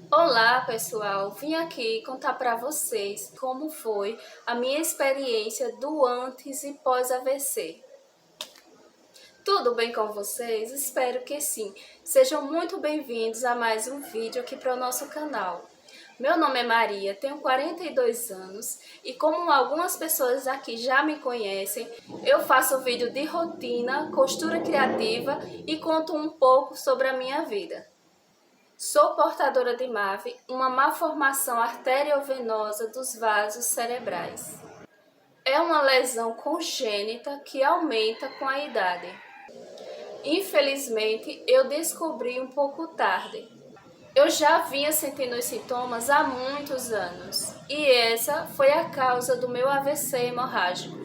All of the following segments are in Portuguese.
Olá pessoal, vim aqui contar para vocês como foi a minha experiência do antes e pós AVC. Tudo bem com vocês? Espero que sim. Sejam muito bem-vindos a mais um vídeo aqui para o nosso canal. Meu nome é Maria, tenho 42 anos e como algumas pessoas aqui já me conhecem, eu faço vídeo de rotina, costura criativa e conto um pouco sobre a minha vida. Sou portadora de MAVE, uma malformação arteriovenosa dos vasos cerebrais. É uma lesão congênita que aumenta com a idade. Infelizmente, eu descobri um pouco tarde. Eu já vinha sentindo os sintomas há muitos anos, e essa foi a causa do meu AVC hemorrágico.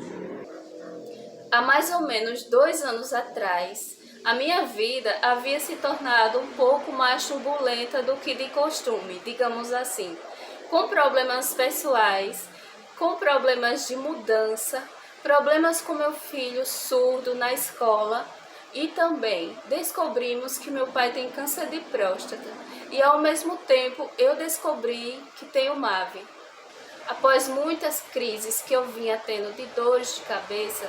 Há mais ou menos 2 anos atrás, a minha vida havia se tornado um pouco mais turbulenta do que de costume, digamos assim, com problemas pessoais, com problemas de mudança, problemas com meu filho surdo na escola e também descobrimos que meu pai tem câncer de próstata e ao mesmo tempo eu descobri que tenho MAVE. Após muitas crises que eu vinha tendo de dores de cabeça,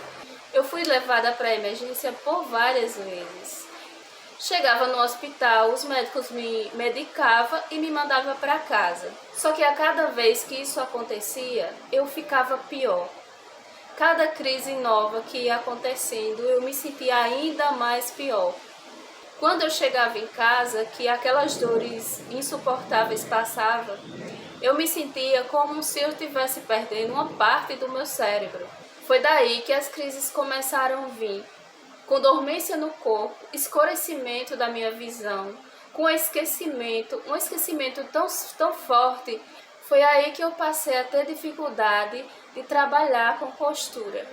eu fui levada para a emergência por várias vezes. Chegava no hospital, os médicos me medicavam e me mandavam para casa. Só que a cada vez que isso acontecia, eu ficava pior. Cada crise nova que ia acontecendo, eu me sentia ainda mais pior. Quando eu chegava em casa, que aquelas dores insuportáveis passavam, eu me sentia como se eu estivesse perdendo uma parte do meu cérebro. Foi daí que as crises começaram a vir, com dormência no corpo, escurecimento da minha visão, com esquecimento, um esquecimento tão forte. Foi aí que eu passei a ter dificuldade de trabalhar com postura.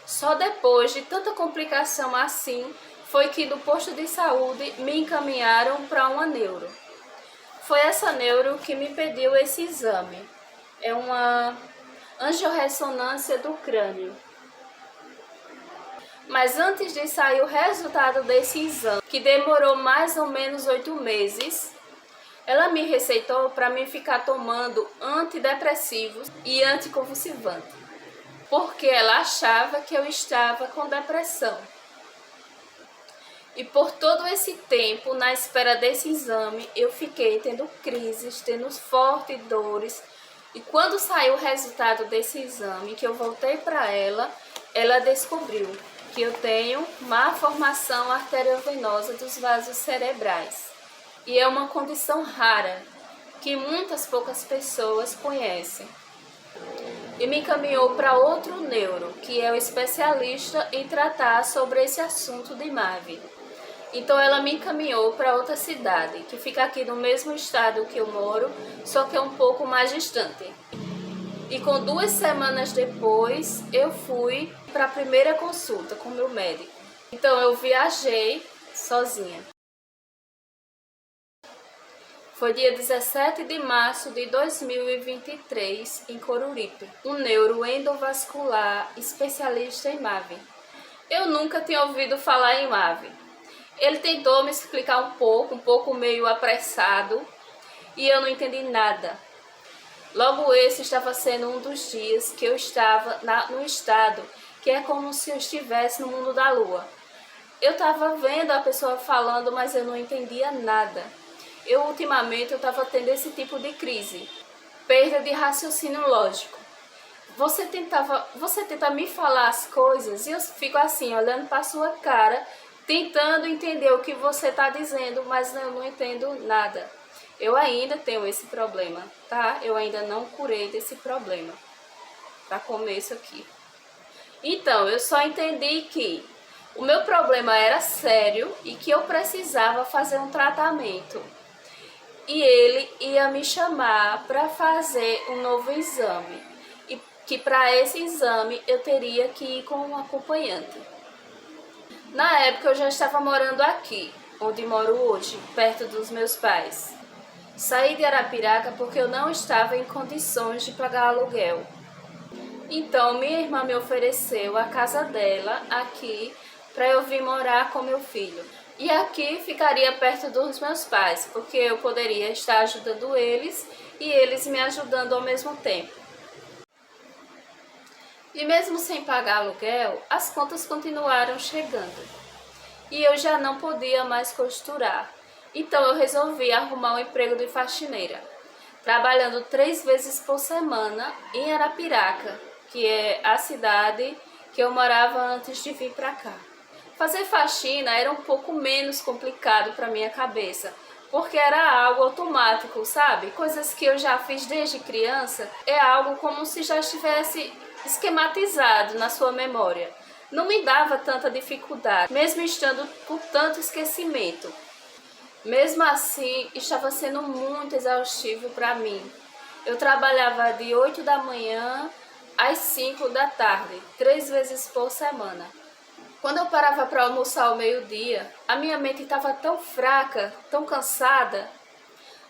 Só depois de tanta complicação assim, foi que do posto de saúde me encaminharam para uma neuro. Foi essa neuro que me pediu esse exame. É uma angiorressonância do crânio. Mas antes de sair o resultado desse exame, que demorou mais ou menos 8 meses, ela me receitou para mim ficar tomando antidepressivos e anticonvulsivantes, porque ela achava que eu estava com depressão. E por todo esse tempo, na espera desse exame, eu fiquei tendo crises, tendo fortes dores. E quando saiu o resultado desse exame, que eu voltei para ela descobriu que eu tenho malformação arteriovenosa dos vasos cerebrais. E é uma condição rara, que muitas poucas pessoas conhecem. E me encaminhou para outro neuro, que é o especialista em tratar sobre esse assunto de MAVE. Então ela me encaminhou para outra cidade, que fica aqui no mesmo estado que eu moro, só que é um pouco mais distante. E com 2 semanas depois, eu fui para a primeira consulta com o meu médico. Então eu viajei sozinha. Foi dia 17 de março de 2023, em Coruripe, um neuroendovascular especialista em MAVE. Eu nunca tinha ouvido falar em MAVE. Ele tentou me explicar um pouco meio apressado, e eu não entendi nada. Logo esse estava sendo um dos dias que eu estava no estado que é como se eu estivesse no mundo da lua. Eu estava vendo a pessoa falando, mas eu não entendia nada. Ultimamente eu estava tendo esse tipo de crise, perda de raciocínio lógico. Você tenta me falar as coisas e eu fico assim, olhando para a sua cara, tentando entender o que você está dizendo, mas eu não entendo nada. Eu ainda tenho esse problema, tá? Eu ainda não curei desse problema, para começo aqui. Então, eu só entendi que o meu problema era sério e que eu precisava fazer um tratamento. E ele ia me chamar para fazer um novo exame. E que para esse exame eu teria que ir com um acompanhante. Na época eu já estava morando aqui, onde moro hoje, perto dos meus pais. Saí de Arapiraca porque eu não estava em condições de pagar aluguel. Então minha irmã me ofereceu a casa dela aqui para eu vir morar com meu filho. E aqui ficaria perto dos meus pais, porque eu poderia estar ajudando eles e eles me ajudando ao mesmo tempo. E mesmo sem pagar aluguel, as contas continuaram chegando. E eu já não podia mais costurar. Então eu resolvi arrumar um emprego de faxineira, trabalhando 3 vezes por semana em Arapiraca, que é a cidade que eu morava antes de vir para cá. Fazer faxina era um pouco menos complicado para minha cabeça, porque era algo automático, sabe? Coisas que eu já fiz desde criança, é algo como se já estivesse esquematizado na sua memória. Não me dava tanta dificuldade, mesmo estando com tanto esquecimento. Mesmo assim, estava sendo muito exaustivo para mim. Eu trabalhava de 8 da manhã às 5 da tarde, 3 vezes por semana. Quando eu parava para almoçar ao meio-dia, a minha mente estava tão fraca, tão cansada.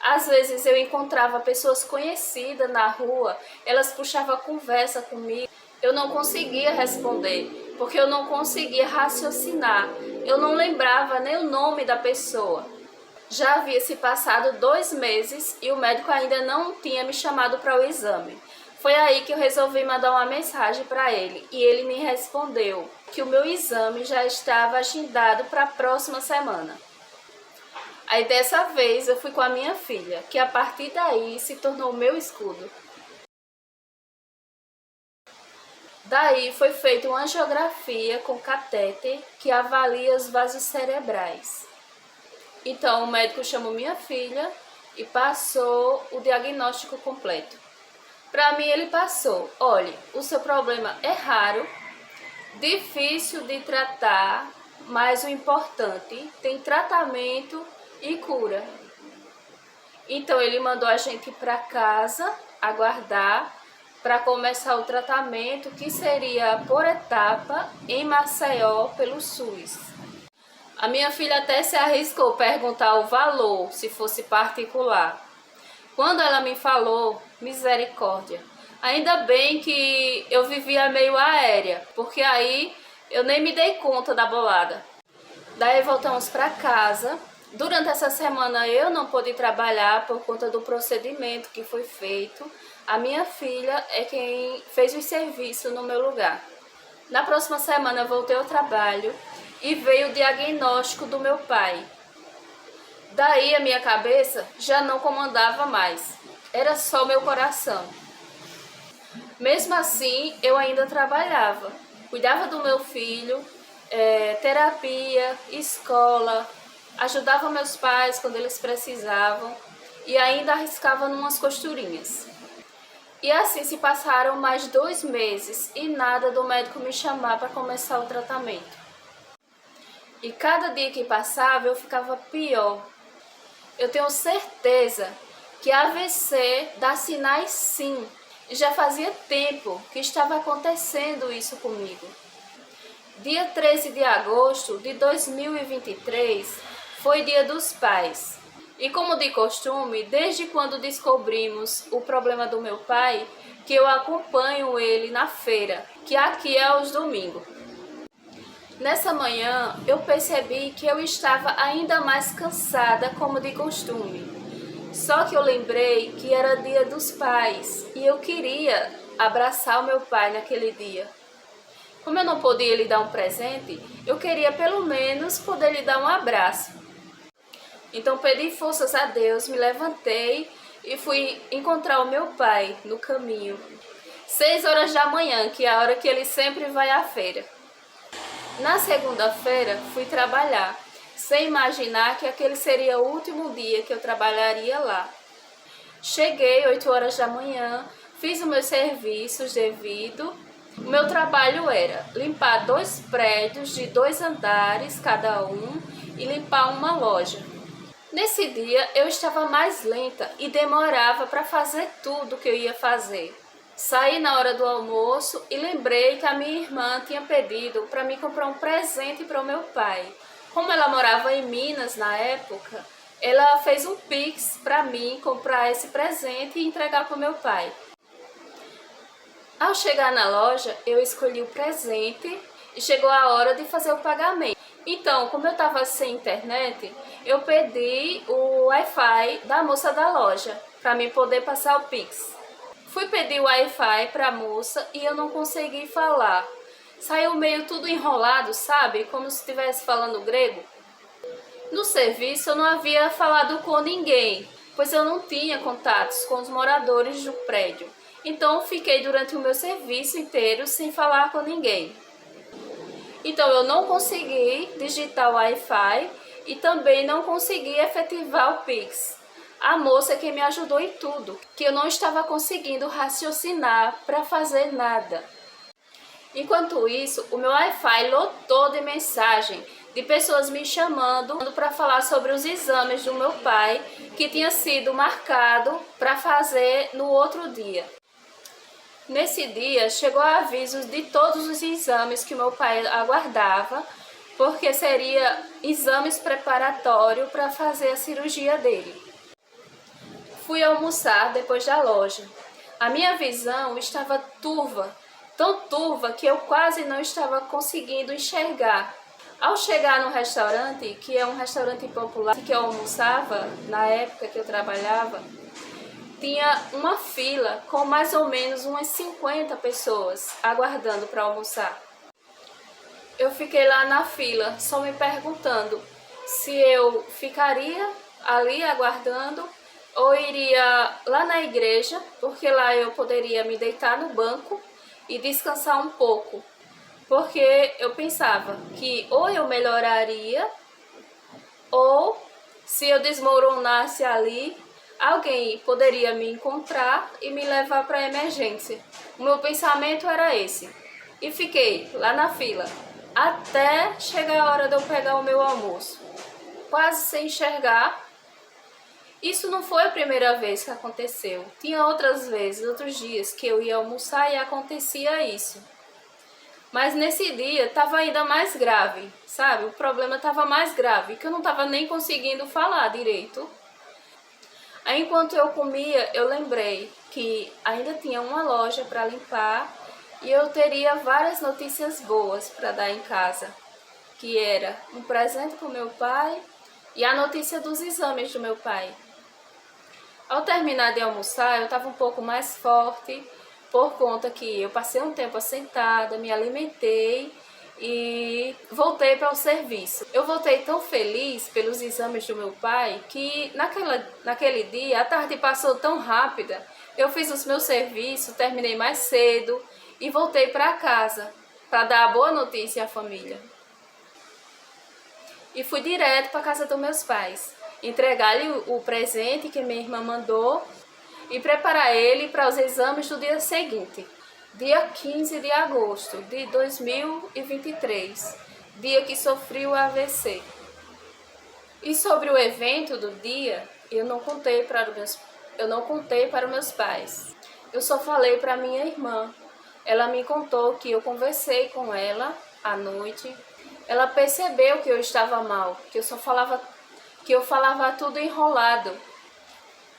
Às vezes eu encontrava pessoas conhecidas na rua, elas puxavam conversa comigo. Eu não conseguia responder, porque eu não conseguia raciocinar. Eu não lembrava nem o nome da pessoa. Já havia se passado 2 meses e o médico ainda não tinha me chamado para o exame. Foi aí que eu resolvi mandar uma mensagem para ele e ele me respondeu que o meu exame já estava agendado para a próxima semana. Aí dessa vez eu fui com a minha filha, que a partir daí se tornou o meu escudo. Daí foi feita uma angiografia com catéter que avalia os vasos cerebrais. Então o médico chamou minha filha e passou o diagnóstico completo. Para mim ele passou: olha, o seu problema é raro, difícil de tratar, mas o importante, tem tratamento e cura. Então ele mandou a gente para casa aguardar para começar o tratamento, que seria por etapa em Maceió pelo SUS. A minha filha até se arriscou a perguntar o valor, se fosse particular. Quando ela me falou, misericórdia, ainda bem que eu vivia meio aérea, porque aí eu nem me dei conta da bolada. Daí voltamos para casa. Durante essa semana eu não pude trabalhar por conta do procedimento que foi feito. A minha filha é quem fez o serviço no meu lugar. Na próxima semana eu voltei ao trabalho e veio o diagnóstico do meu pai. Daí a minha cabeça já não comandava mais, era só meu coração. Mesmo assim, eu ainda trabalhava, cuidava do meu filho, terapia, escola, ajudava meus pais quando eles precisavam e ainda arriscava numas costurinhas. E assim se passaram mais 2 meses e nada do médico me chamar para começar o tratamento. E cada dia que passava eu ficava pior. Eu tenho certeza que AVC dá sinais sim. E já fazia tempo que estava acontecendo isso comigo. Dia 13 de agosto de 2023 foi Dia dos Pais. E como de costume, desde quando descobrimos o problema do meu pai, que eu acompanho ele na feira, que aqui é aos domingos. Nessa manhã, eu percebi que eu estava ainda mais cansada como de costume. Só que eu lembrei que era Dia dos Pais e eu queria abraçar o meu pai naquele dia. Como eu não podia lhe dar um presente, eu queria pelo menos poder lhe dar um abraço. Então pedi forças a Deus, me levantei e fui encontrar o meu pai no caminho. 6 horas da manhã, que é a hora que ele sempre vai à feira. Na segunda-feira fui trabalhar, sem imaginar que aquele seria o último dia que eu trabalharia lá. Cheguei 8 horas da manhã, fiz os meus serviços devido. O meu trabalho era limpar 2 prédios de 2 andares cada um e limpar uma loja. Nesse dia eu estava mais lenta e demorava para fazer tudo que eu ia fazer. Saí na hora do almoço e lembrei que a minha irmã tinha pedido para mim comprar um presente para o meu pai. Como ela morava em Minas na época, ela fez um Pix para mim comprar esse presente e entregar para o meu pai. Ao chegar na loja, eu escolhi o presente e chegou a hora de fazer o pagamento. Então, como eu estava sem internet, eu pedi o Wi-Fi da moça da loja para mim poder passar o Pix. Fui pedir o Wi-Fi para a moça e eu não consegui falar. Saiu meio tudo enrolado, sabe? Como se estivesse falando grego. No serviço eu não havia falado com ninguém, pois eu não tinha contatos com os moradores do prédio. Então fiquei durante o meu serviço inteiro sem falar com ninguém. Então eu não consegui digitar o Wi-Fi e também não consegui efetivar o Pix. A moça é quem me ajudou em tudo, que eu não estava conseguindo raciocinar para fazer nada. Enquanto isso, o meu Wi-Fi lotou de mensagem de pessoas me chamando para falar sobre os exames do meu pai, que tinha sido marcado para fazer no outro dia. Nesse dia, chegou avisos de todos os exames que meu pai aguardava, porque seria exames preparatórios para fazer a cirurgia dele. Fui almoçar depois da loja. A minha visão estava turva, tão turva que eu quase não estava conseguindo enxergar. Ao chegar no restaurante, que é um restaurante popular que eu almoçava na época que eu trabalhava, tinha uma fila com mais ou menos umas 50 pessoas aguardando para almoçar. Eu fiquei lá na fila, só me perguntando se eu ficaria ali aguardando ou iria lá na igreja, porque lá eu poderia me deitar no banco e descansar um pouco. Porque eu pensava que ou eu melhoraria, ou se eu desmoronasse ali, alguém poderia me encontrar e me levar para a emergência. O meu pensamento era esse. E fiquei lá na fila, até chegar a hora de eu pegar o meu almoço. Quase sem enxergar. Isso não foi a primeira vez que aconteceu. Tinha outras vezes, outros dias que eu ia almoçar e acontecia isso. Mas nesse dia estava ainda mais grave, sabe? O problema estava mais grave, que eu não estava nem conseguindo falar direito. Aí enquanto eu comia, eu lembrei que ainda tinha uma loja para limpar e eu teria várias notícias boas para dar em casa, que era um presente para o meu pai e a notícia dos exames do meu pai. Ao terminar de almoçar, eu estava um pouco mais forte, por conta que eu passei um tempo assentada, me alimentei e voltei para o serviço. Eu voltei tão feliz pelos exames do meu pai que naquele dia a tarde passou tão rápida. Eu fiz os meus serviços, terminei mais cedo e voltei para casa para dar a boa notícia à família. E fui direto para a casa dos meus pais, entregar-lhe o presente que minha irmã mandou e preparar ele para os exames do dia seguinte, dia 15 de agosto de 2023, dia que sofri o AVC. E sobre o evento do dia, eu não contei para os meus pais. Eu só falei para minha irmã. Ela me contou que eu conversei com ela à noite. Ela percebeu que eu estava mal, que eu falava tudo enrolado.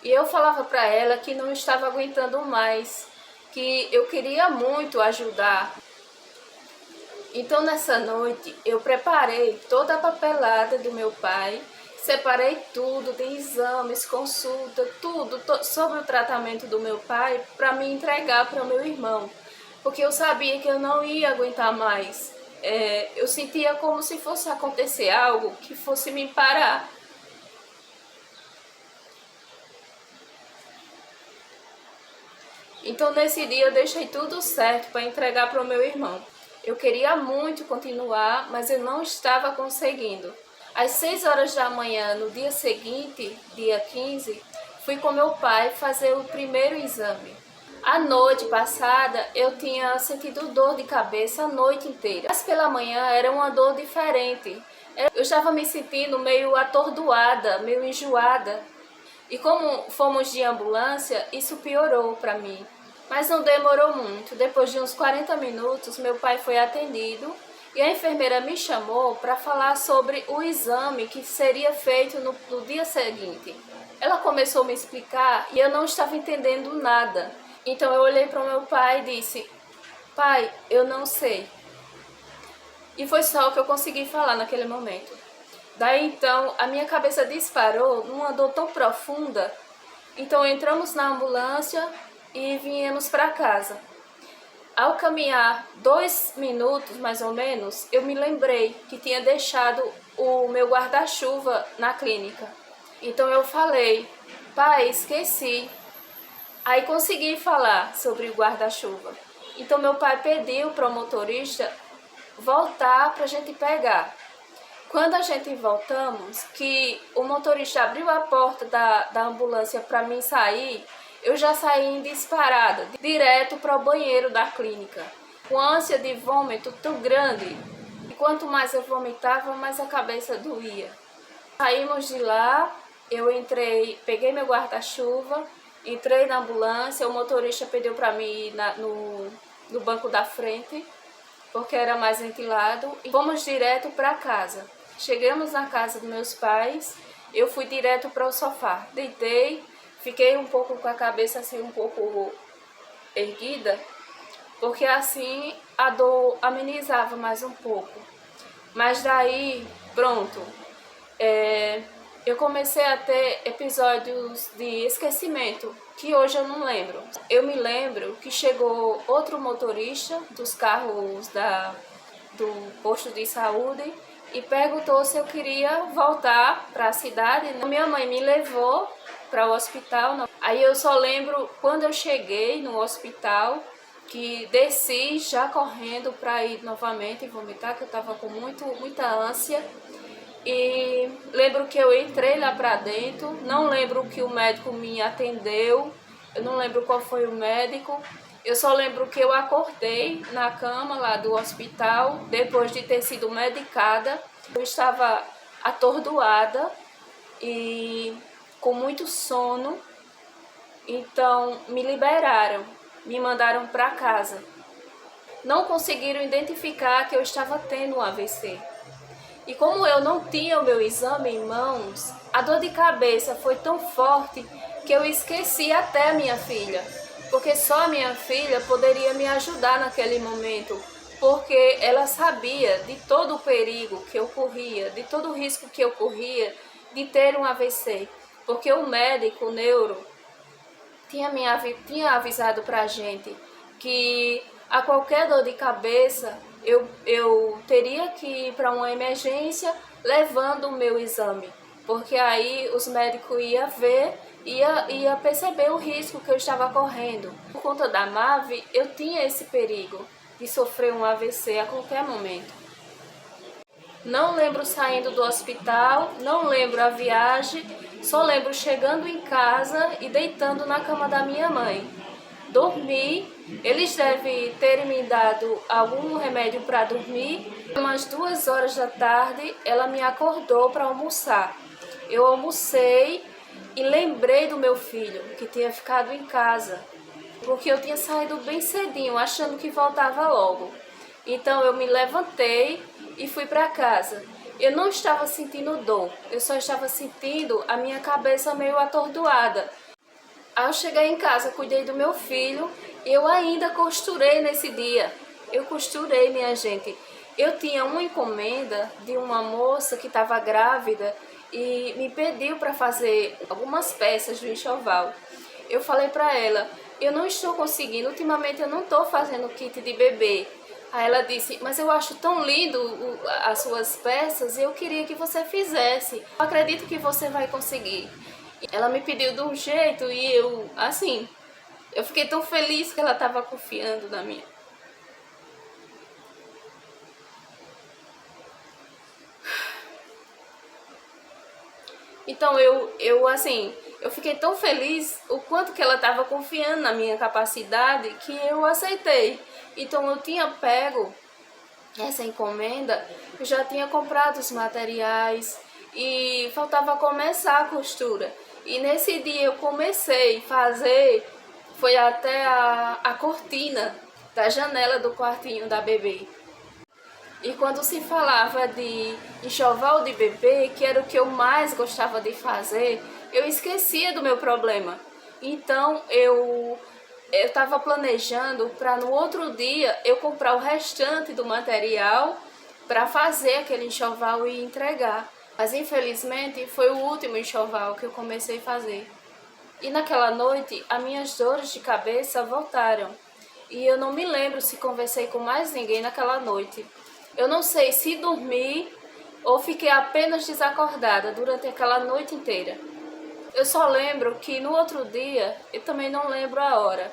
E eu falava para ela que não estava aguentando mais, que eu queria muito ajudar. Então nessa noite eu preparei toda a papelada do meu pai, separei tudo de exames, consulta, tudo sobre o tratamento do meu pai para me entregar para o meu irmão, porque eu sabia que eu não ia aguentar mais. Eu sentia como se fosse acontecer algo que fosse me parar. Então nesse dia eu deixei tudo certo para entregar para o meu irmão. Eu queria muito continuar, mas eu não estava conseguindo. Às 6 horas da manhã, no dia seguinte, dia 15, fui com meu pai fazer o primeiro exame. A noite passada eu tinha sentido dor de cabeça a noite inteira, mas pela manhã era uma dor diferente. Eu estava me sentindo meio atordoada, meio enjoada. E como fomos de ambulância, isso piorou para mim. Mas não demorou muito. Depois de uns 40 minutos, meu pai foi atendido e a enfermeira me chamou para falar sobre o exame que seria feito no dia seguinte. Ela começou a me explicar e eu não estava entendendo nada. Então eu olhei para o meu pai e disse: "Pai, eu não sei." E foi só o que eu consegui falar naquele momento. Daí então a minha cabeça disparou numa dor tão profunda. Então entramos na ambulância e viemos para casa. Ao caminhar 2 minutos mais ou menos, eu me lembrei que tinha deixado o meu guarda-chuva na clínica. Então eu falei: pai, esqueci. Aí consegui falar sobre o guarda-chuva. Então meu pai pediu para o motorista voltar para a gente pegar. Quando a gente voltamos, que o motorista abriu a porta da ambulância para mim sair, eu já saí disparada, direto para o banheiro da clínica, com ânsia de vômito tão grande. E quanto mais eu vomitava, mais a cabeça doía. Saímos de lá, eu entrei, peguei meu guarda-chuva, entrei na ambulância, o motorista pediu para mim ir no banco da frente, porque era mais ventilado, e fomos direto para casa. Chegamos na casa dos meus pais, eu fui direto para o sofá, deitei, fiquei um pouco com a cabeça assim um pouco erguida, porque assim a dor amenizava mais um pouco. Mas daí, pronto, eu comecei a ter episódios de esquecimento, que hoje eu não lembro. Eu me lembro que chegou outro motorista dos carros do posto de saúde e perguntou se eu queria voltar para a cidade. Minha mãe me levou para o hospital. Aí eu só lembro quando eu cheguei no hospital, que desci já correndo para ir novamente vomitar, que eu estava com muita ânsia. E lembro que eu entrei lá para dentro, não lembro que o médico me atendeu, eu não lembro qual foi o médico. Eu só lembro que eu acordei na cama lá do hospital, depois de ter sido medicada. Eu estava atordoada e com muito sono, então me liberaram, me mandaram para casa. Não conseguiram identificar que eu estava tendo um AVC. E como eu não tinha o meu exame em mãos, a dor de cabeça foi tão forte que eu esqueci até a minha filha. Porque só a minha filha poderia me ajudar naquele momento, porque ela sabia de todo o perigo que eu corria, de todo o risco que eu corria de ter um AVC. Porque o médico, o neuro, tinha avisado para a gente que a qualquer dor de cabeça eu teria que ir para uma emergência levando o meu exame, porque aí os médicos iam ver, ia perceber o risco que eu estava correndo. Por conta da MAVE, eu tinha esse perigo de sofrer um AVC a qualquer momento. Não lembro saindo do hospital, não lembro a viagem, só lembro chegando em casa e deitando na cama da minha mãe. Dormi, eles devem ter me dado algum remédio para dormir. Umas 2 horas da tarde, ela me acordou para almoçar. Eu almocei e lembrei do meu filho, que tinha ficado em casa, porque eu tinha saído bem cedinho, achando que voltava logo. Então eu me levantei e fui para casa. Eu não estava sentindo dor, eu só estava sentindo a minha cabeça meio atordoada. Ao chegar em casa, cuidei do meu filho e eu ainda costurei nesse dia. Eu costurei, minha gente. Eu tinha uma encomenda de uma moça que estava grávida e me pediu para fazer algumas peças do enxoval. Eu falei para ela: eu não estou conseguindo, ultimamente eu não estou fazendo kit de bebê. Aí ela disse: mas eu acho tão lindo as suas peças e eu queria que você fizesse. Eu acredito que você vai conseguir. Ela me pediu de um jeito e eu, assim, eu fiquei tão feliz que ela estava confiando na minha. Então eu fiquei tão feliz o quanto que ela estava confiando na minha capacidade que eu aceitei. Então eu tinha pego essa encomenda, eu já tinha comprado os materiais e faltava começar a costura. E nesse dia eu comecei a fazer, foi até a cortina da janela do quartinho da bebê. E quando se falava de enxoval de bebê, que era o que eu mais gostava de fazer, eu esquecia do meu problema. Então eu estava planejando para no outro dia eu comprar o restante do material para fazer aquele enxoval e entregar. Mas infelizmente foi o último enxoval que eu comecei a fazer. E naquela noite as minhas dores de cabeça voltaram. E eu não me lembro se conversei com mais ninguém naquela noite. Eu não sei se dormi ou fiquei apenas desacordada durante aquela noite inteira. Eu só lembro que no outro dia, eu também não lembro a hora,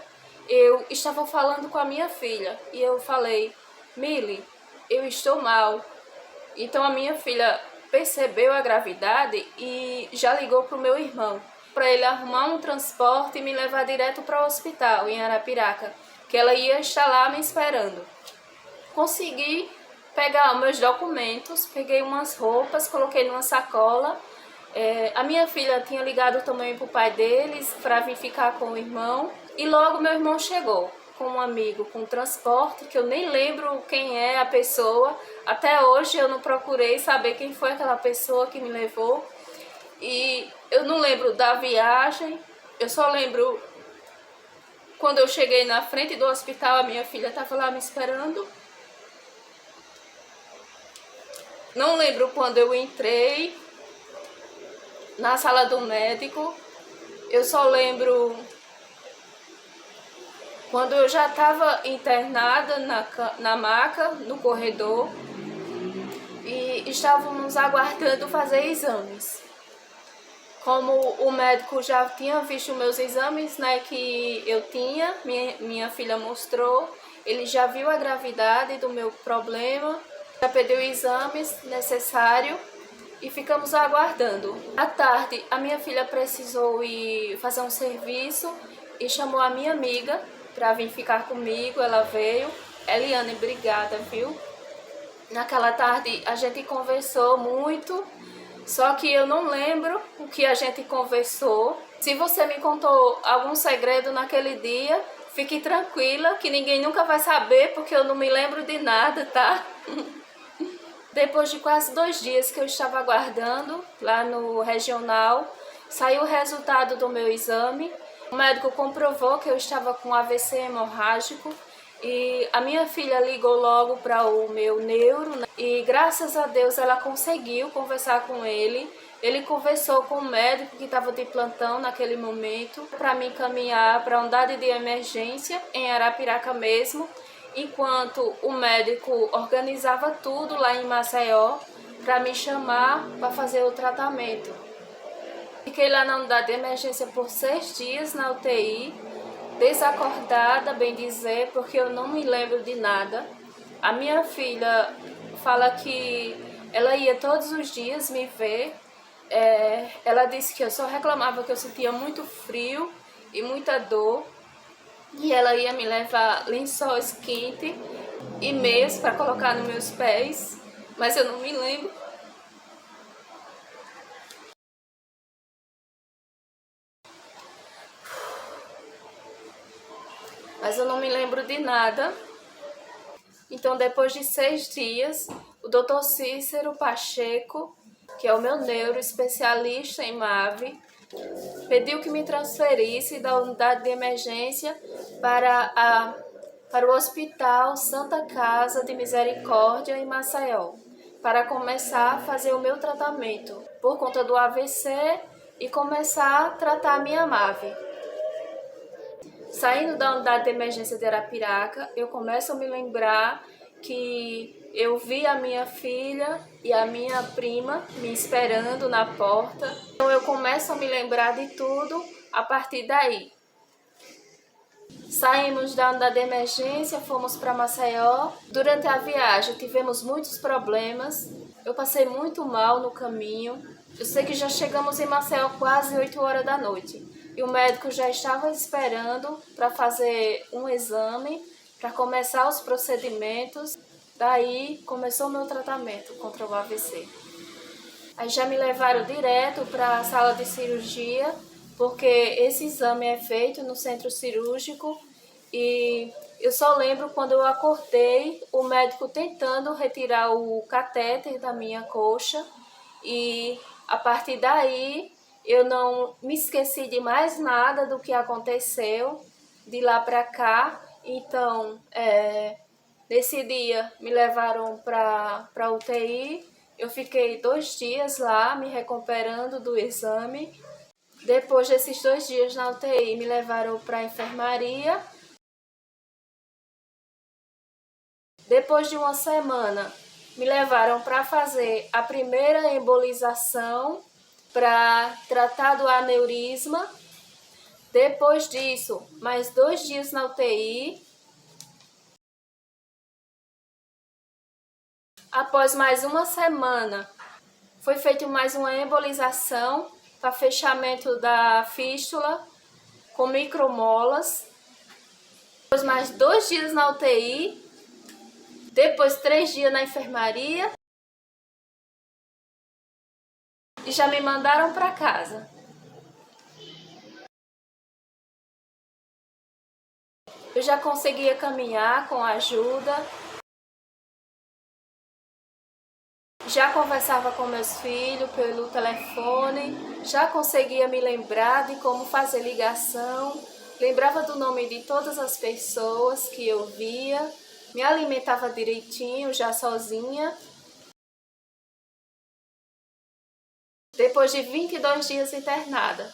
eu estava falando com a minha filha e eu falei: Mili, eu estou mal. Então a minha filha percebeu a gravidade e já ligou para o meu irmão, para ele arrumar um transporte e me levar direto para o hospital em Arapiraca, que ela ia estar lá me esperando. Consegui pegar meus documentos, peguei umas roupas, coloquei numa sacola. A minha filha tinha ligado também para o pai deles para vir ficar com o irmão. E logo meu irmão chegou com um amigo com transporte, que eu nem lembro quem é a pessoa. Até hoje eu não procurei saber quem foi aquela pessoa que me levou. E eu não lembro da viagem, eu só lembro quando eu cheguei na frente do hospital, a minha filha estava lá me esperando. Não lembro quando eu entrei na sala do médico. Eu só lembro quando eu já estava internada na maca, no corredor, e estávamos aguardando fazer exames. Como o médico já tinha visto meus exames, né, que eu tinha, minha filha mostrou, ele já viu a gravidade do meu problema, já pediu exames necessários e ficamos aguardando. À tarde, a minha filha precisou ir fazer um serviço e chamou a minha amiga para vir ficar comigo. Ela veio. Eliane, obrigada, viu? Naquela tarde a gente conversou muito, só que eu não lembro o que a gente conversou. Se você me contou algum segredo naquele dia, fique tranquila que ninguém nunca vai saber, porque eu não me lembro de nada, tá? Depois de quase 2 dias que eu estava aguardando lá no regional, saiu o resultado do meu exame. O médico comprovou que eu estava com AVC hemorrágico e a minha filha ligou logo para o meu neuro, né? E graças a Deus ela conseguiu conversar com ele. Ele conversou com o médico que estava de plantão naquele momento para me encaminhar para a unidade de emergência em Arapiraca mesmo, enquanto o médico organizava tudo lá em Maceió para me chamar para fazer o tratamento. Fiquei lá na unidade de emergência por 6 dias na UTI, desacordada, bem dizer, porque eu não me lembro de nada. A minha filha fala que ela ia todos os dias me ver. Ela disse que eu só reclamava que eu sentia muito frio e muita dor. E ela ia me levar lençóis quentes e meias para colocar nos meus pés, mas eu não me lembro. Mas eu não me lembro de nada. Então, depois de 6 dias, o Dr. Cícero Pacheco, que é o meu neuro especialista em MAVE, pediu que me transferisse da unidade de emergência para o Hospital Santa Casa de Misericórdia em Maceió, para começar a fazer o meu tratamento por conta do AVC e começar a tratar a minha MAVE. Saindo da unidade de emergência de Arapiraca, eu começo a me lembrar que eu vi a minha filha e a minha prima me esperando na porta. Então eu começo a me lembrar de tudo a partir daí. Saímos da unidade de emergência, fomos para Maceió. Durante a viagem tivemos muitos problemas. Eu passei muito mal no caminho. Eu sei que já chegamos em Maceió quase 8 horas da noite. E o médico já estava esperando para fazer um exame, para começar os procedimentos. Daí começou o meu tratamento contra o AVC. Aí já me levaram direto para a sala de cirurgia, porque esse exame é feito no centro cirúrgico. E eu só lembro quando eu acordei, o médico tentando retirar o catéter da minha coxa. E a partir daí eu não me esqueci de mais nada do que aconteceu de lá para cá. Então, Nesse dia me levaram para UTI, eu fiquei 2 dias lá me recuperando do exame. Depois desses 2 dias na UTI me levaram para a enfermaria. Depois de uma semana me levaram para fazer a primeira embolização para tratar do aneurisma. Depois disso, mais 2 dias na UTI. Após mais uma semana, foi feita mais uma embolização para fechamento da fístula com micromolas. Depois mais 2 dias na UTI. Depois 3 dias na enfermaria. E já me mandaram para casa. Eu já conseguia caminhar com ajuda. Já conversava com meus filhos pelo telefone, já conseguia me lembrar de como fazer ligação, lembrava do nome de todas as pessoas que eu via, me alimentava direitinho, já sozinha. Depois de 22 dias internada.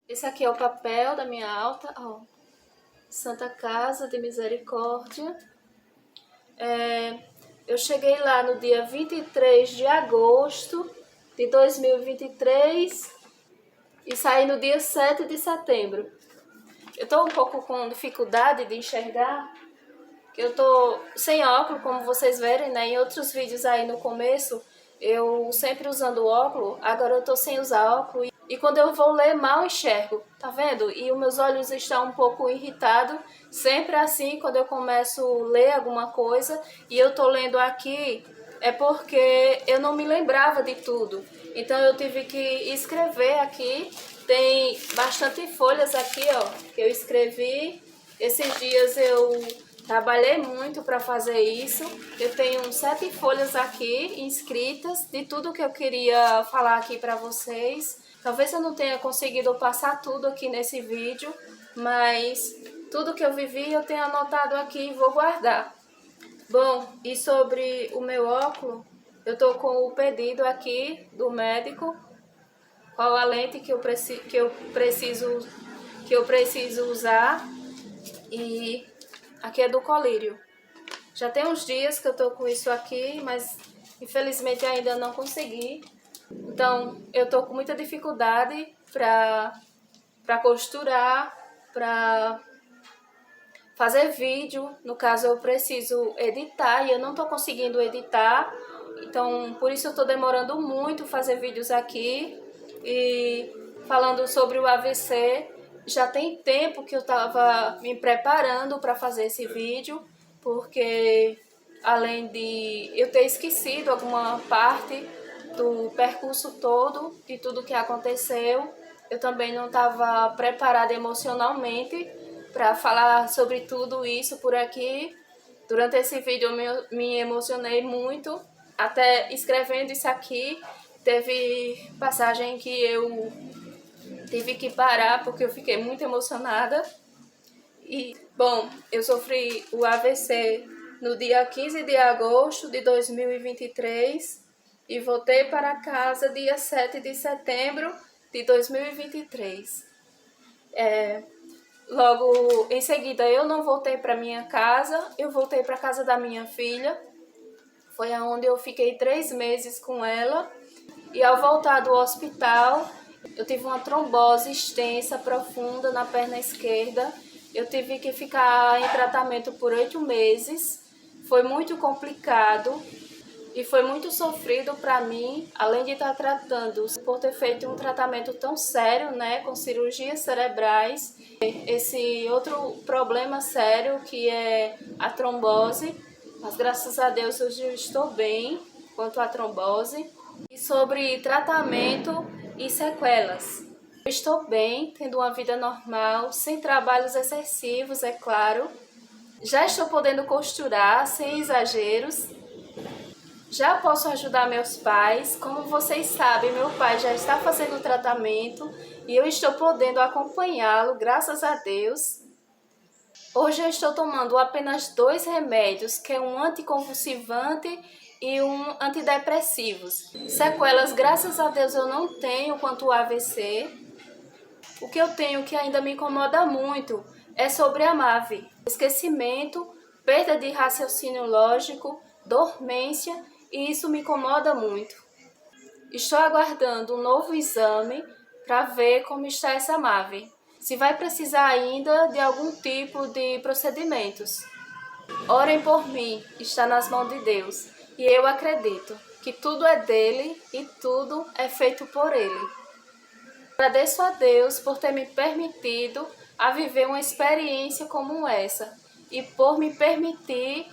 Esse aqui é o papel da minha alta, ó, Santa Casa de Misericórdia. Eu cheguei lá no dia 23 de agosto de 2023 e saí no dia 7 de setembro. Eu tô um pouco com dificuldade de enxergar, que eu tô sem óculos, como vocês verem, né? Em outros vídeos aí no começo, eu sempre usando óculos, agora eu tô sem usar óculos. E quando eu vou ler, mal enxergo, tá vendo? E os meus olhos estão um pouco irritados. Sempre assim, quando eu começo a ler alguma coisa e eu tô lendo aqui, é porque eu não me lembrava de tudo. Então eu tive que escrever aqui. Tem bastante folhas aqui, ó, que eu escrevi. Esses dias eu trabalhei muito para fazer isso. Eu tenho 7 folhas aqui inscritas de tudo que eu queria falar aqui para vocês. Talvez eu não tenha conseguido passar tudo aqui nesse vídeo, mas tudo que eu vivi eu tenho anotado aqui e vou guardar. Bom, e sobre o meu óculos, eu tô com o pedido aqui do médico, qual a lente que eu preciso usar, e aqui é do colírio. Já tem uns dias que eu tô com isso aqui, mas infelizmente ainda não consegui. Então, eu tô com muita dificuldade para costurar, para fazer vídeo. No caso, eu preciso editar e eu não tô conseguindo editar. Então, por isso eu tô demorando muito fazer vídeos aqui. E falando sobre o AVC, já tem tempo que eu tava me preparando para fazer esse vídeo, porque além de eu ter esquecido alguma parte do percurso todo, de tudo que aconteceu, eu também não estava preparada emocionalmente para falar sobre tudo isso por aqui. Durante esse vídeo eu me emocionei muito, até escrevendo isso aqui, teve passagem que eu tive que parar porque eu fiquei muito emocionada. E, bom, eu sofri o AVC no dia 15 de agosto de 2023 e voltei para casa dia 7 de setembro de 2023. Logo em seguida eu não voltei para minha casa, eu voltei para a casa da minha filha. Foi onde eu fiquei 3 meses com ela. E ao voltar do hospital, eu tive uma trombose extensa, profunda na perna esquerda. Eu tive que ficar em tratamento por 8 meses. Foi muito complicado e foi muito sofrido para mim, além de estar tratando, por ter feito um tratamento tão sério, né, com cirurgias cerebrais. Esse outro problema sério que é a trombose, mas graças a Deus hoje eu estou bem quanto à trombose. E sobre tratamento e sequelas. Eu estou bem, tendo uma vida normal, sem trabalhos excessivos, é claro. Já estou podendo costurar, sem exageros. Já posso ajudar meus pais. Como vocês sabem, meu pai já está fazendo tratamento e eu estou podendo acompanhá-lo, graças a Deus. Hoje eu estou tomando apenas 2 remédios, que é um anticonvulsivante e um antidepressivos. Sequelas, graças a Deus, eu não tenho quanto ao AVC. O que eu tenho que ainda me incomoda muito é sobre a MAVE. Esquecimento, perda de raciocínio lógico, dormência, e isso me incomoda muito. Estou aguardando um novo exame para ver como está essa MAVE. Se vai precisar ainda de algum tipo de procedimentos. Orem por mim, está nas mãos de Deus. E eu acredito que tudo é dele e tudo é feito por ele. Agradeço a Deus por ter me permitido a viver uma experiência como essa e por me permitir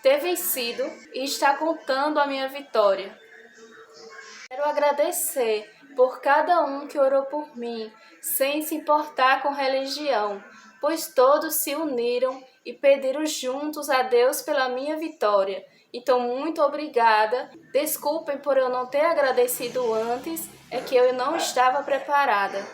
ter vencido e estar contando a minha vitória. Quero agradecer por cada um que orou por mim, sem se importar com religião, pois todos se uniram e pediram juntos a Deus pela minha vitória. Então, muito obrigada. Desculpem por eu não ter agradecido antes, é que eu não estava preparada.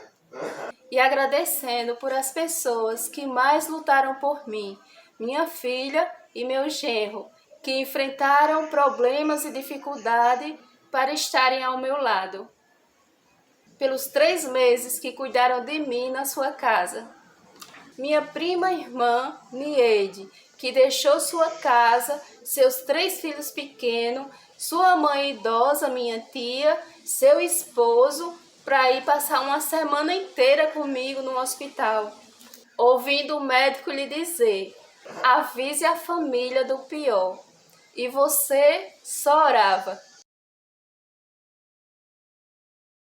E agradecendo por as pessoas que mais lutaram por mim, minha filha e meu genro, que enfrentaram problemas e dificuldade para estarem ao meu lado. Pelos 3 meses que cuidaram de mim na sua casa. Minha prima irmã, Nieide, que deixou sua casa, seus 3 filhos pequenos, sua mãe idosa, minha tia, seu esposo, para ir passar uma semana inteira comigo no hospital. Ouvindo o médico lhe dizer, avise a família do pior. E você só orava.